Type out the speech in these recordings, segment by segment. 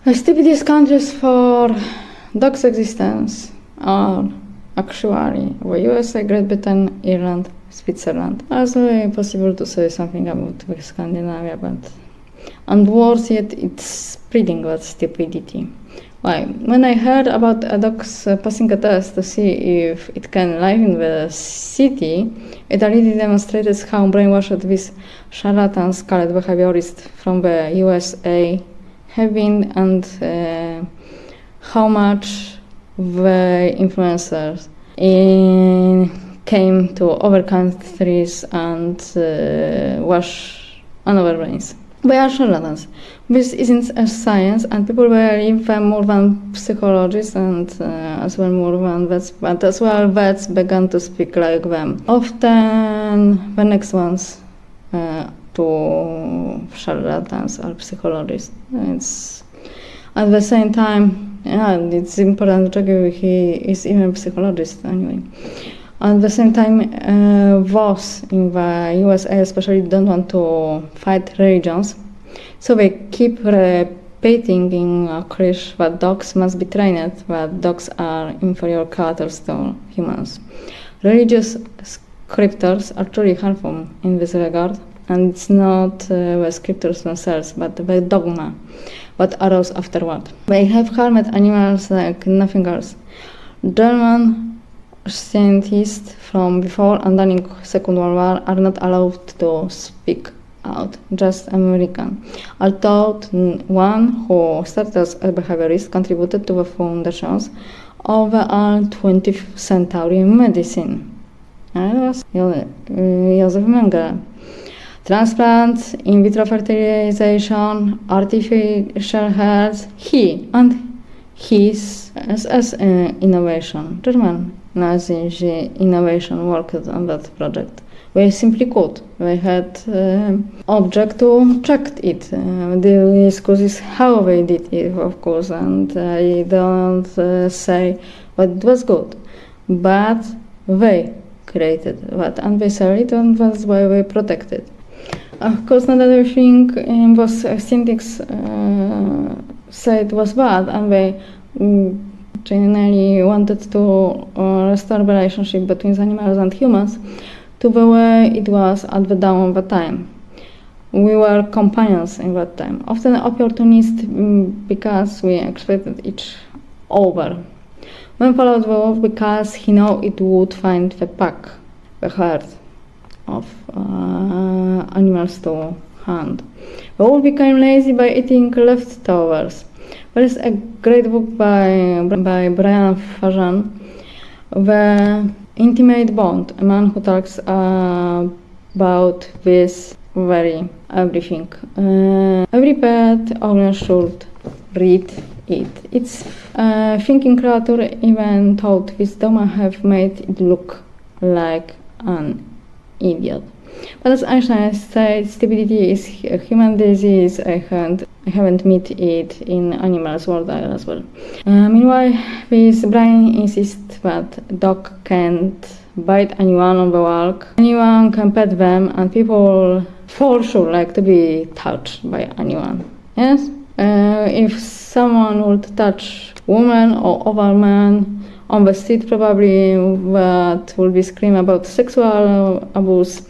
The stupidest countries for dogs' existence are actually the USA, Great Britain, Ireland, Switzerland. Also possible to say something about Scandinavia, but and worse yet, it's spreading that stupidity. Why? When I heard about a dog's passing a test to see if it can live in the city, it already demonstrated how brainwashed these charlatans called behaviorists from the USA have been, and how much the influencers came to other countries and wash on our brains. They are charlatans. This isn't a science, and people believe them more than psychologists and as well more than vets, but as well vets began to speak like them. Often the next ones to charlatans are psychologists. It's at the same time, it's important to check if he is even a psychologist anyway. At the same time, those in the USA especially don't want to fight religions, so they keep repeating in a creche that dogs must be trained, that dogs are inferior creatures to humans. Religious scriptures are truly harmful in this regard, and it's not the scriptures themselves, but the dogma that arose afterward. They have harmed animals like nothing else. German scientists from before and during Second World War are not allowed to speak out, just American. Although one who started as a behaviorist contributed to the foundations of the early 20th century medicine. That was Joseph Mengele. Transplants, in vitro fertilization, artificial health, he and his SS innovation, German Nazi innovation worked on that project. They simply could. They had object to check it. The excuse is how they did it, of course, and I don't say that it was good, but they created that, and they sell it, and that's why they protect it. Of course, not everything was scientists said was bad, and they genuinely wanted to restore the relationship between animals and humans to the way it was at the dawn of the time. We were companions in that time, often opportunists because we expected each other. Man followed the wolf because he knew it would find the pack, the herd of animals to hunt. The wolf became lazy by eating leftovers. There is a great book by Brian Fajan, The Intimate Bond, a man who talks about this very everything. Every pet owner should read it. It's thinking creature, even thought wisdom have made it look like an idiot. But as Einstein said, stupidity is a human disease. I haven't met it in animals world as well. Meanwhile, this Brian insists that dog can't bite anyone on the walk. Anyone can pet them, and people for sure like to be touched by anyone. Yes? If someone would touch woman or other man on the street, probably that will be scream about sexual abuse,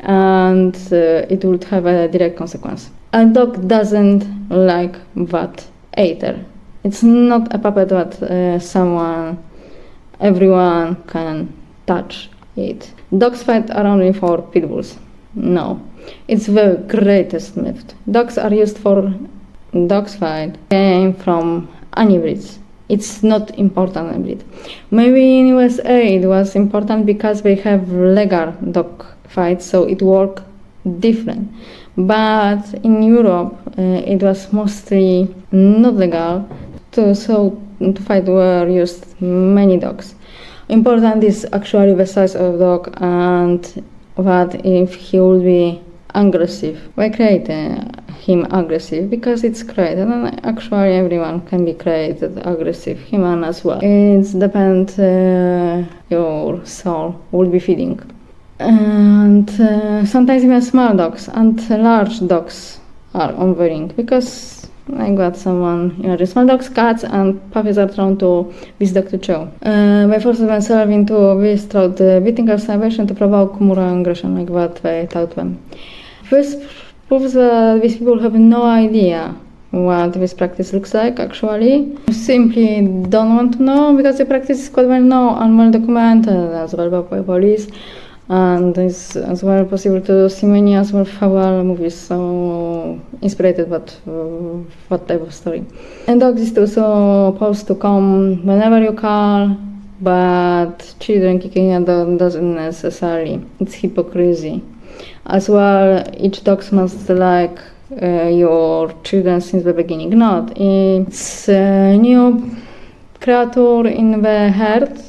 and it would have a direct consequence. A dog doesn't like that either. It's not a puppet that everyone can touch it. Dogs fight are only for pit bulls. No, it's the greatest myth. Dogs are used for dogs fight came from any breeds. It's not important breed. Maybe in USA it was important because they have legal dog fights, so it worked different. But in Europe it was mostly not legal, so to fight were used many dogs. Important is actually the size of the dog and that if he will be aggressive. Why create him aggressive? Because it's created, and actually everyone can be created aggressive, human as well. It depends your soul will be feeding. And sometimes even small dogs and large dogs are unwilling because like what someone imagine small dogs, cats, and puppies are thrown to this dog to chew. By forcing themselves into this through the beating or starvation to provoke more aggression, like what they taught them. This proves that these people have no idea what this practice looks like actually. Simply don't want to know because the practice is quite well known and well documented as well by police. And it's as well possible to see many as well fabular movies, so inspired what type of story. And dogs is also supposed to come whenever you call, but children kicking a dog doesn't necessarily. It's hypocrisy. As well, each dog must like your children since the beginning. Not. It's a new creature in the herd.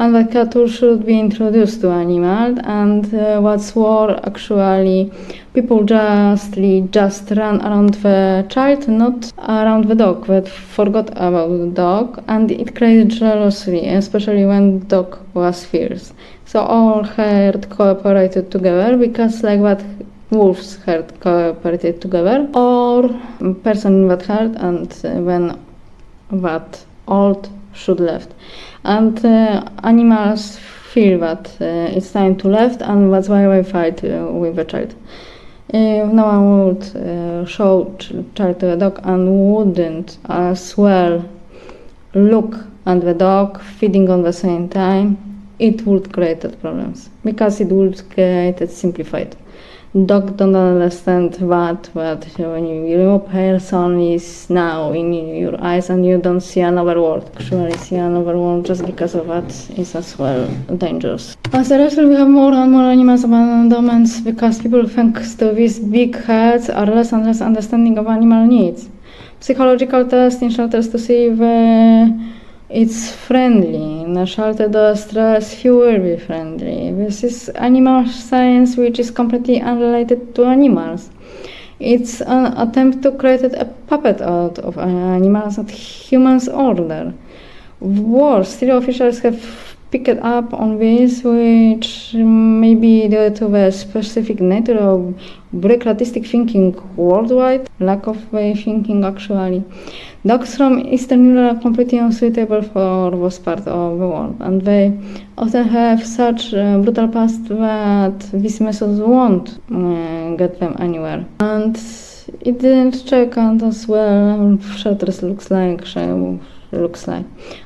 And the creature should be introduced to animal, and what's more, actually, people just run around the child, not around the dog, but forgot about the dog, and it created jealousy, especially when the dog was fierce. So all herd cooperated together, because like what wolves herd cooperated together, or person in that herd, and when that old should left. And animals feel that it's time to left, and that's why they fight with the child. If no one would show child to a dog and wouldn't as well look at the dog feeding on the same time, it would create problems, because it would create a simplified. Dog don't understand that when your person is now in your eyes and you don't see another world. Actually see another world just because of that is as well dangerous. As a result, we have more and more animals abandonments because people thanks to these big heads are less and less understanding of animal needs. Psychological test in shelters to see if it's friendly. In a shelter, the stress few will be friendly. This is animal science, which is completely unrelated to animals. It's an attempt to create a puppet out of animals that humans order. Worse, still officials have picked up on this, which may be due to the specific nature of bureaucratic thinking worldwide, lack of thinking actually. Dogs from Eastern Europe are completely unsuitable for this part of the world, and they often have such brutal past that these methods won't get them anywhere. And it didn't check out as well shelters looks like.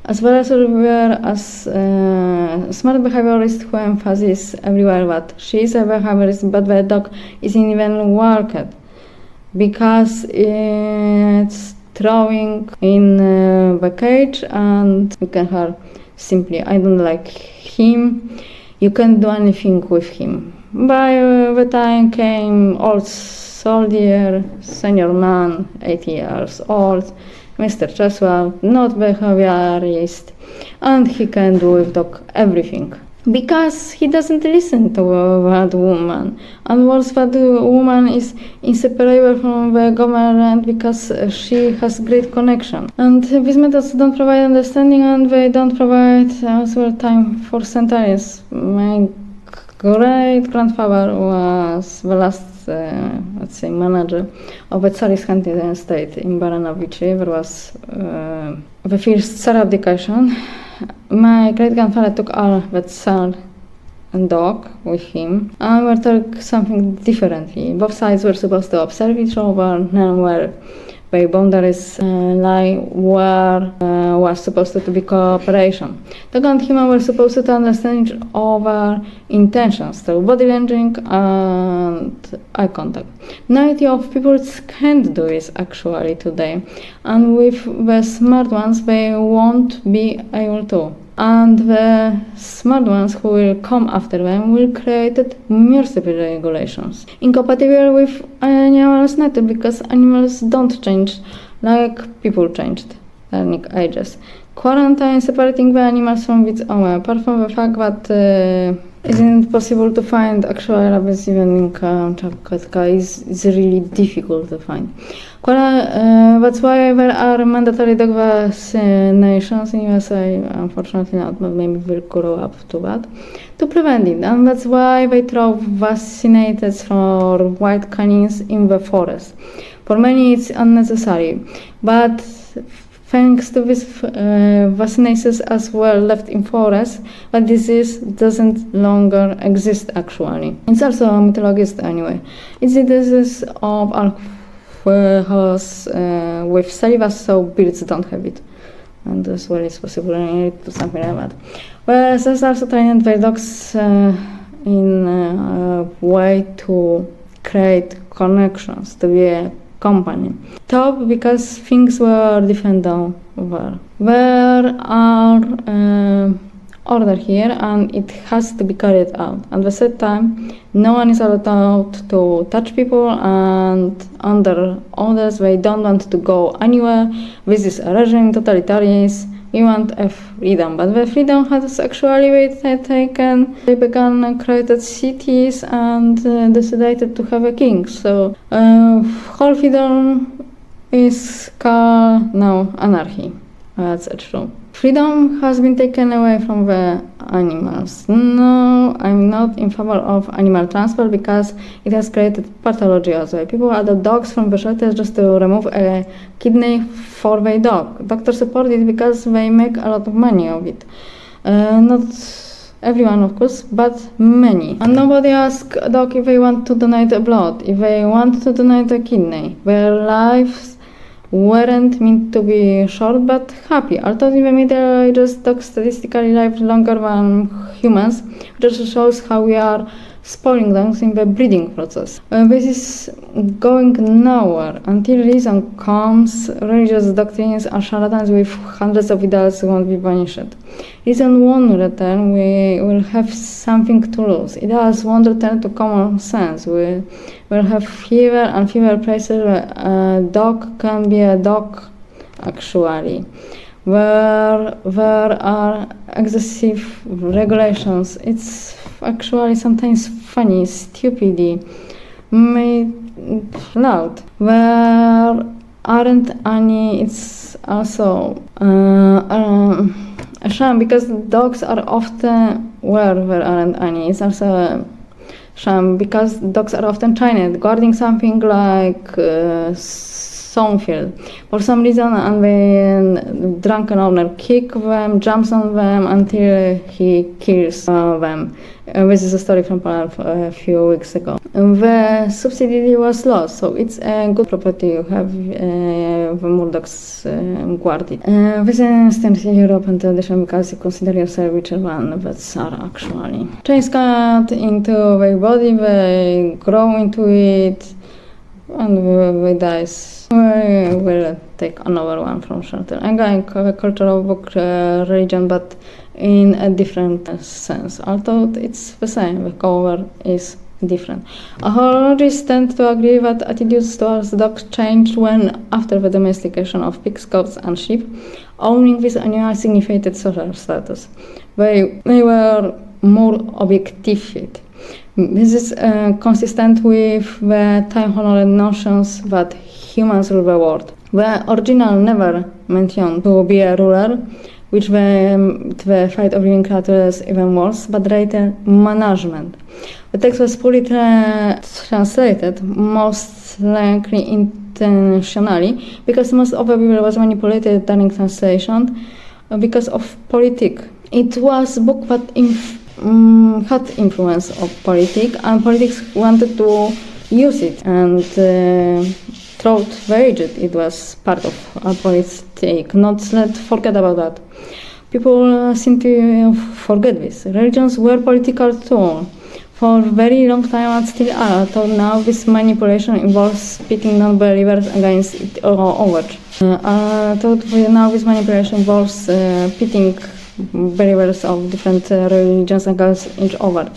As well as everywhere as smart behaviorist who emphasizes everywhere that she is a behaviorist, but the dog isn't even worked because it's throwing in the cage, and you can hear simply, I don't like him, you can't do anything with him. By the time came old soldier, senior man, 80 years old, Mr. Czesław, not behaviorist, and he can do with dog everything. Because he doesn't listen to that woman. And worse, that woman is inseparable from the government because she has great connection. And these methods don't provide understanding, and they don't provide as well time for sentence. My great grandfather was the last let's say manager of the Tsarist hunting state in Baranovichi. There was the first Tsar abdication. My great grandfather took all the Tsar and dog with him, and we took something differently. Both sides were supposed to observe each other, and where the boundaries lie, where was supposed to be cooperation. Dog and human were supposed to understand each other's intentions through body language and eye contact. 90% of people can't do this actually today, and with the smart ones they won't be able to. And the smart ones who will come after them will create merciful regulations, incompatible with animals' nature, because animals don't change like people changed during ages. Quarantine separating the animals from its owner, apart from the fact that Isn't it possible to find actual rabbits even in Kamchatka? It's really difficult to find. That's why there are mandatory dog vaccinations in USA. Unfortunately not, but maybe we'll grow up to that, to prevent it. And that's why they throw vaccinated for wild canines in the forest. For many it's unnecessary, but thanks to these vaccinations as well left in forests, but disease doesn't longer exist actually. It's also a mythologist anyway. It's the disease of alcohols with saliva, so birds don't have it. And as well it's possible to something like that. Well, there's also trained their dogs in a way to create connections, to be a company. Top because things were different down there. There are order here and it has to be carried out. At the same time, no one is allowed to touch people, and under orders they don't want to go anywhere. This is a regime, totalitarians. We want a freedom, but the freedom has actually been taken. They began created cities and decided to have a king. So whole freedom is called now anarchy. That's true. Freedom has been taken away from the animals. No, I'm not in favor of animal transport because it has created pathology as well. People adopt dogs from the shelters just to remove a kidney for their dog. Doctors support it because they make a lot of money of it. Not everyone, of course, but many. And nobody asks a dog if they want to donate blood, if they want to donate a kidney. Their lives weren't meant to be short but happy. Although in the Middle Ages dogs statistically live longer than humans, which shows how we are spoiling dogs in the breeding process. This is going nowhere until reason comes. Religious doctrines and charlatans with hundreds of idols won't be punished. Reason won't return, we will have something to lose. Ideas won't return to common sense. We will have fewer and fewer places where a dog can be a dog actually. Where there are excessive regulations, it's actually sometimes funny, stupidly made loud. Where aren't any, it's also a shame because dogs are often where there aren't any. It's also a shame because dogs are often trained, guarding something like Soundfield. For some reason, and the drunken owner kicks them, jumps on them until he kills them. This is a story from Poland a few weeks ago. The subsidy was lost, so it's a good property to have the Murdochs guarded. This instance in Europe and tradition because you consider yourself richer than vets are actually. Chains cut into their body, they grow into it, and they die. We will take another one from shelter. Again, a cultural book, religion, but in a different sense. Although it's the same, the cover is different. Archaeologists tend to agree that attitudes towards dogs changed when, after the domestication of pigs, goats, and sheep, owning these animals signified social status. They were more objectified. This is consistent with the time-honored notions that humans rule the world. The original never mentioned to be a ruler, which the fight of living creatures even worse, but rather management. The text was poorly translated, most likely intentionally, because most of the Bible was manipulated during translation because of politics. It was a book that had influence of politics, and politics wanted to use it and throughout the ages it was part of a politics. Let's forget about that. People seem to forget this. Religions were political too for a very long time and still are. So now this manipulation involves pitting non-believers against it over. Now this manipulation involves pitting believers of different religions against each other.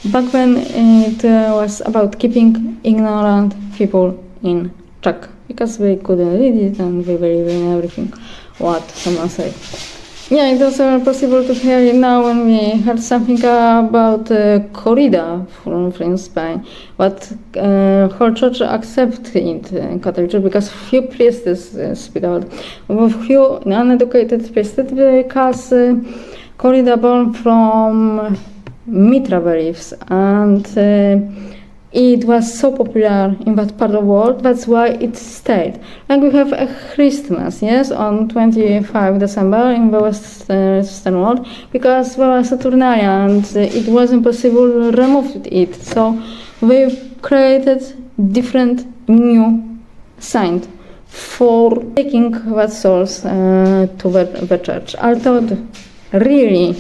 Back then it was about keeping ignorant people in check because they couldn't read it and they believe in everything what someone said. Yeah, it was possible to hear it now when we heard something about corrida from Spain, but whole church accepted it, Catholic Church, because few priests speak about it. Few uneducated priests, because corrida born from Mitra beliefs, and it was so popular in that part of the world, that's why it stayed. Like we have a Christmas, yes, on 25 December in the Western world, because there was Saturnalia and it wasn't possible to remove it. So we created different new sign for taking that souls to the church. I thought really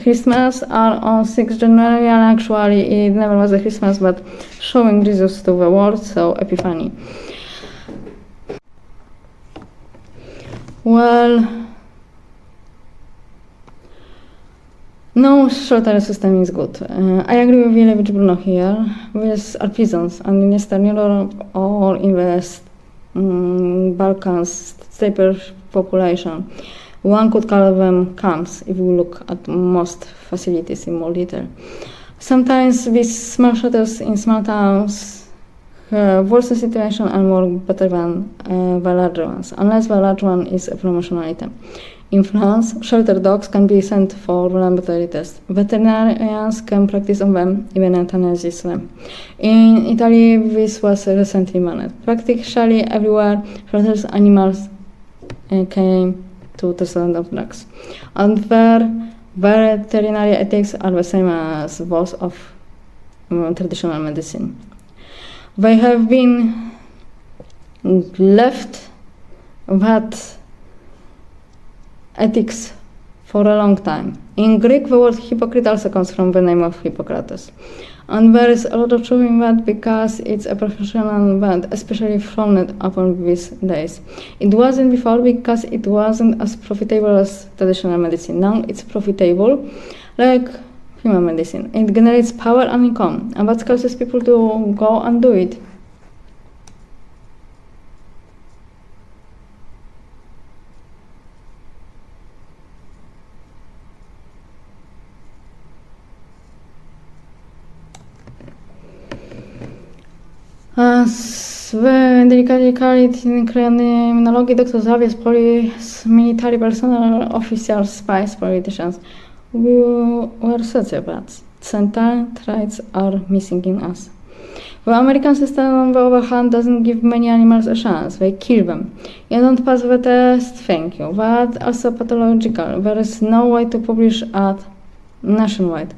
Christmas are on 6th January, and actually it never was a Christmas, but showing Jesus to the world, so Epiphany. Well, no shelter system is good. I agree with Vilevich Bruno here. These are prisons, and in Eastern Europe or in the Balkans, stable population. One could call them camps if we look at most facilities in more detail. Sometimes these small shelters in small towns have worse situation and work better than the larger ones, unless the large one is a promotional item. In France, shelter dogs can be sent for laboratory tests. Veterinarians can practice on them, even euthanize them. In Italy, this was recently banned. Practically everywhere, shelters animals came to the stand of drugs. And their veterinary ethics are the same as those of traditional medicine. They have been left that ethics for a long time. In Greek, the word hypocrite also comes from the name of Hippocrates. And there is a lot of truth in that because it's a professional event, especially frowned upon these days. It wasn't before because it wasn't as profitable as traditional medicine. Now it's profitable, like human medicine. It generates power and income, and that causes people to go and do it. As the delicately called in criminology, doctors, obvious police, military personnel, officials, spies, politicians, we were sociopaths. Central traits are missing in us. The American system, on the other hand, doesn't give many animals a chance. They kill them. You don't pass the test, thank you. But also pathological. There is no way to publish at nationwide.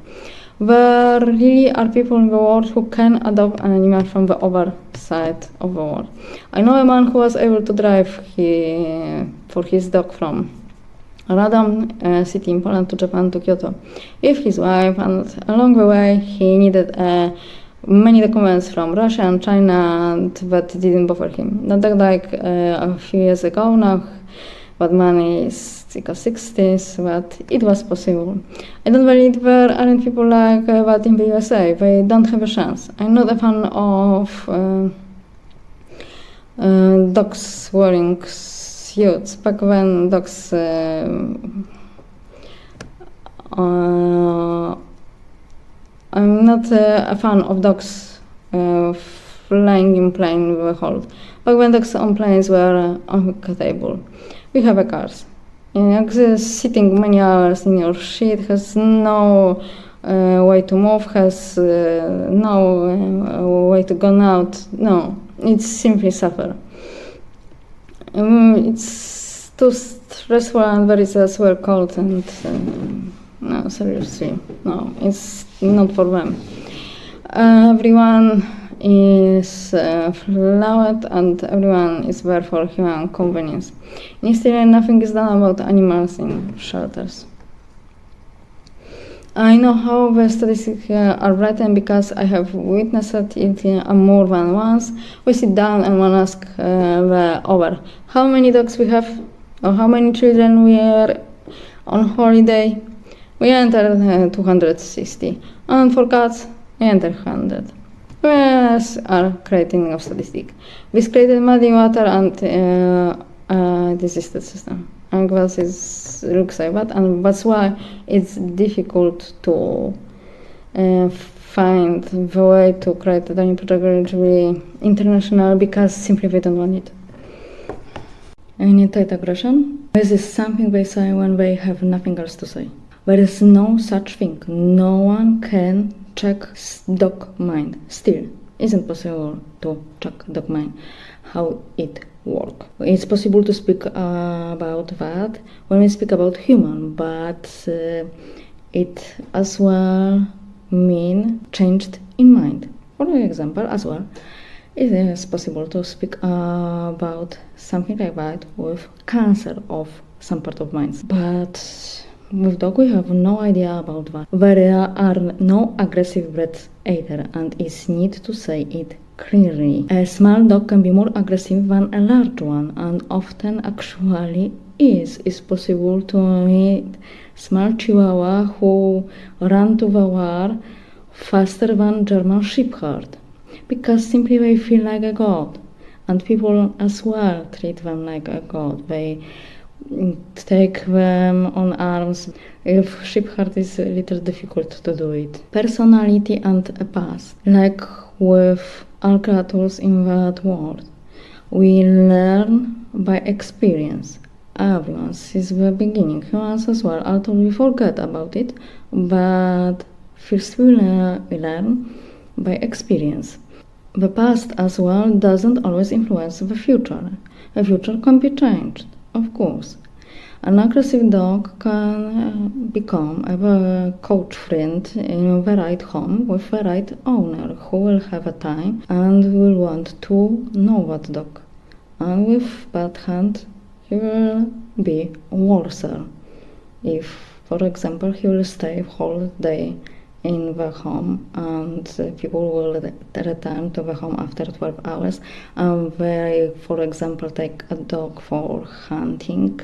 There really are people in the world who can adopt an animal from the other side of the world. I know a man who was able to drive for his dog from Radom city in Poland to Japan to Kyoto with his wife, and along the way he needed many documents from Russia and China, and that didn't bother him. Not that like a few years ago now, but money is circa 60s, but it was possible. I don't believe there aren't people like that in the USA. They don't have a chance. I'm not a fan of dogs wearing suits. Back when dogs I'm not a fan of dogs flying in plane with a hold. Back when dogs on planes were uncomfortable. We have a cars. Sitting many hours in your seat has no way to move, has no way to go out. No, it's simply suffer. It's too stressful and very as well cold, and no, seriously, no, it's not for them. Everyone is flawed and everyone is there for human convenience. In Israel, nothing is done about animals in shelters. I know how the statistics are written because I have witnessed it more than once. We sit down and one asks the other, how many dogs we have or how many children we are on holiday. We enter 260, and for cats, we enter 100. Yes, are creating of statistic. This created muddy water and diseased system. and that looks like that, and that's why it's difficult to find the way to create a new project really international, because simply they don't want it. Any aggression? This is something they say when they have nothing else to say. There is no such thing. No one can check dog mind. Still, isn't possible to check dog mind, how it works. It's possible to speak about that when we speak about human, but it as well mean changed in mind. For example, as well, it is possible to speak about something like that with cancer of some part of minds. But with dog we have no idea about that. There are no aggressive breeds either, and it's need to say it clearly. A small dog can be more aggressive than a large one, and often actually is. It's possible to meet small Chihuahua who run to the war faster than German Shepherd, because simply they feel like a god, and people as well treat them like a god. They take them on arms. If Shepherd is a little difficult to do it. Personality and a past, like with all creatures in that world, we learn by experience. Everyone since the beginning, humans as well, although we forget about it, but first we learn by experience. The past as well doesn't always influence the future. The future can be changed, of course. An aggressive dog can become a coach friend in the right home with the right owner, who will have a time and will want to know that dog. And with bad hand, he will be worse. If, for example, he will stay whole day in the home, and people will return to the home after 12 hours, and they, for example, take a dog for hunting,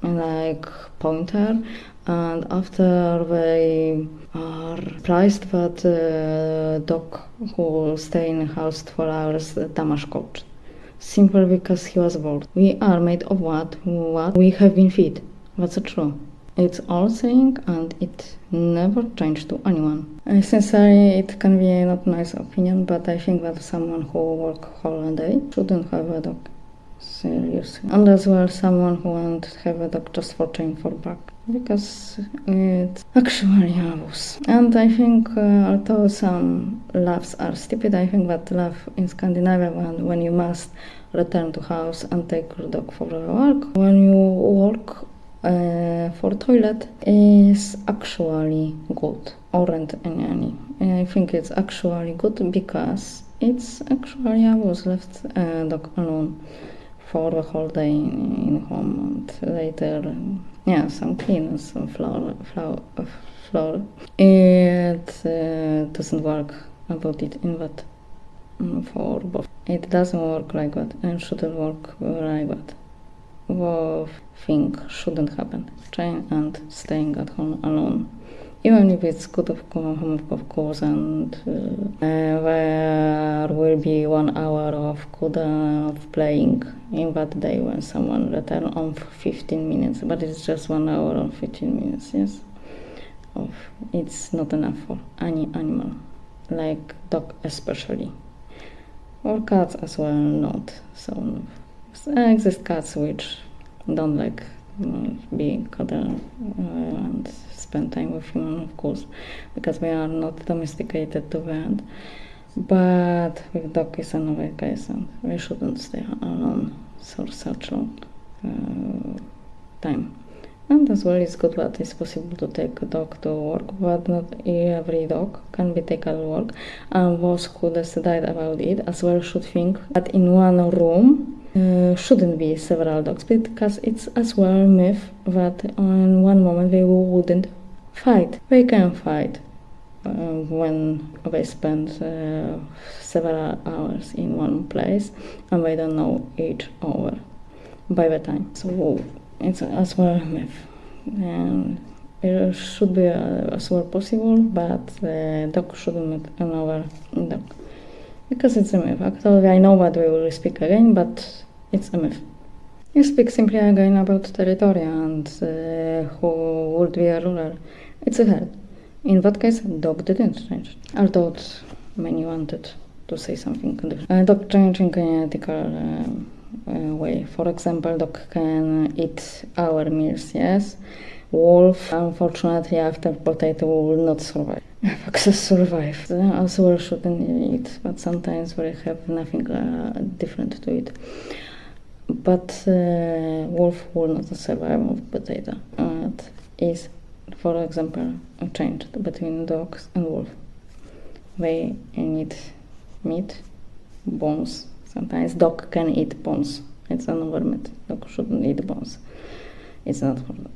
like pointer, and after they are surprised that the dog who will stay in the house 12 hours damage coach, simply because he was bored. We are made of what we have been fed. That's true. It's all saying, and it never changed to anyone. Sincerely, it can be a not nice opinion, but I think that someone who works whole day shouldn't have a dog. Seriously. And as well, someone who won't have a dog just for change for back, because it's actually abuse. And I think, although some laughs are stupid, I think that laugh in Scandinavia, when you must return to house and take your dog for a walk, when you walk for toilet, is actually good, aren't any. I think it's actually good, because it's actually abuse. Left dog alone for the whole day in home, and later, some cleaners, some floor. It doesn't work about it in that for both. It doesn't work like that, and shouldn't work like that. Both things shouldn't happen. Trying and staying at home alone, even if it's good of course, and there will be 1 hour of good of playing in that day when someone return on 15 minutes, but it's just 1 hour or 15 minutes, yes. It's not enough for any animal, like dog especially, or cats as well, not so. Exist cats which don't like being cuddled and spend time with human, of course, because they are not domesticated to the end. But with dog is another case, and we shouldn't stay alone for such long time. And as well, it's good that it's possible to take a dog to work, but not every dog can be taken to work. And those who decide about it as well should think that in one room shouldn't be several dogs, because it's as well myth that in one moment they wouldn't fight. They can fight when they spend several hours in one place, and they don't know each other by the time. So it's as well a myth, and it should be as well possible, but the dog shouldn't meet another dog, because it's a myth. Actually, I know that we will speak again, but it's a myth. You speak simply again about territory and who would be a ruler. It's a herd. In that case, dog didn't change. Although many wanted to say something different. Dog changing in ethical way. For example, dog can eat our meals, yes. Wolf, unfortunately, after potato will not survive. Foxes survive. As well shouldn't eat, but sometimes we have nothing different to eat. But wolf will not survive of potato. It is, for example, a change between dogs and wolf. They need meat, bones. Sometimes dog can eat bones. It's another myth. Dog shouldn't eat bones. It's not for dog.